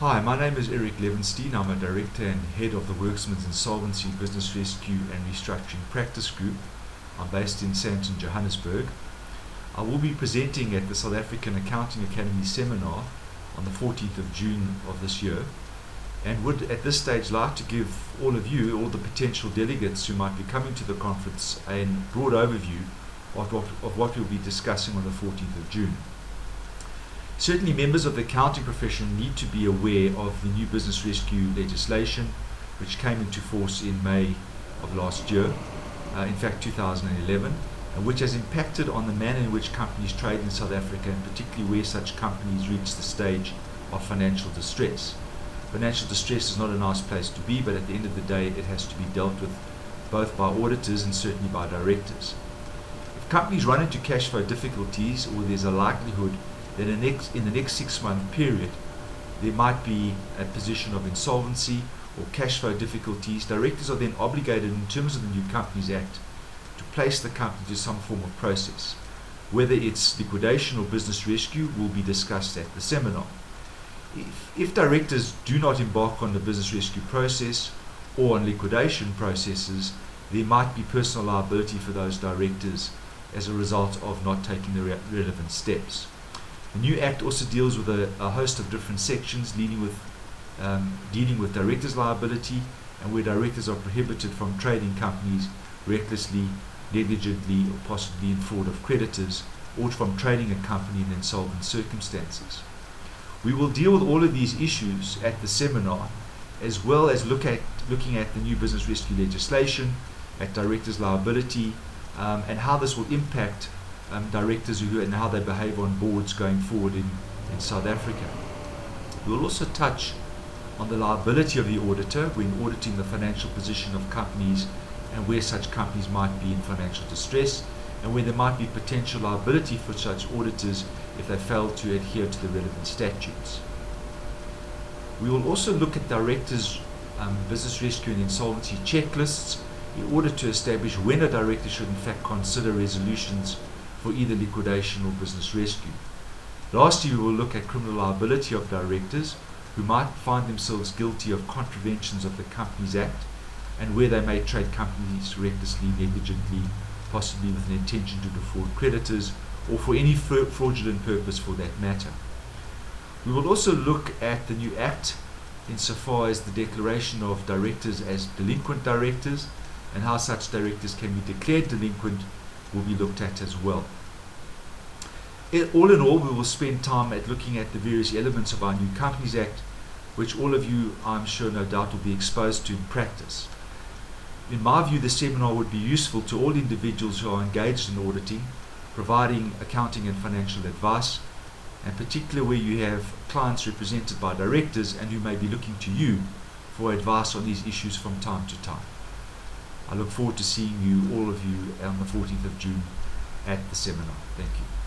Hi, my name is Eric Levenstein. I'm a Director and Head of the Worksman's Insolvency, Business Rescue and Restructuring Practice Group. I'm based in Sandton, Johannesburg. I will be presenting at the South African Accounting Academy seminar on the 14th of June of this year, and would at this stage like to give all of you, all the potential delegates who might be coming to the conference, a broad overview of what we'll be discussing on the 14th of June. Certainly members of the accounting profession need to be aware of the new business rescue legislation which came into force in May of last year, in fact 2011, and which has impacted on the manner in which companies trade in South Africa, and particularly where such companies reach the stage of financial distress. Financial distress is not a nice place to be, but at the end of the day it has to be dealt with both by auditors and certainly by directors. If companies run into cash flow difficulties, or there's a likelihood that in the next 6-month period there might be a position of insolvency or cash flow difficulties, directors are then obligated in terms of the New Companies Act to place the company to some form of process. Whether it's liquidation or business rescue will be discussed at the seminar. If directors do not embark on the business rescue process or on liquidation processes, there might be personal liability for those directors as a result of not taking the relevant steps. The new Act also deals with a host of different sections dealing with directors' liability, and where directors are prohibited from trading companies recklessly, negligently, or possibly in fraud of creditors, or from trading a company in insolvent circumstances. We will deal with all of these issues at the seminar, as well as looking at the new business rescue legislation, at directors' liability, and how this will impact directors and how they behave on boards going forward in South Africa. We will also touch on the liability of the auditor when auditing the financial position of companies, and where such companies might be in financial distress, and where there might be potential liability for such auditors if they fail to adhere to the relevant statutes. We will also look at directors' business rescue and insolvency checklists in order to establish when a director should in fact consider resolutions for either liquidation or business rescue. Lastly, we will look at criminal liability of directors who might find themselves guilty of contraventions of the Companies Act, and where they may trade companies recklessly, negligently, possibly with an intention to defraud creditors, or for any fraudulent purpose for that matter. We will also look at the new Act insofar as the declaration of directors as delinquent directors, and how such directors can be declared delinquent will be looked at as well. All in all, we will spend time at looking at the various elements of our New Companies Act, which all of you, I'm sure, no doubt, will be exposed to in practice. In my view, the seminar would be useful to all individuals who are engaged in auditing, providing accounting and financial advice, and particularly where you have clients represented by directors and who may be looking to you for advice on these issues from time to time. I look forward to seeing you, all of you, on the 14th of June at the seminar. Thank you.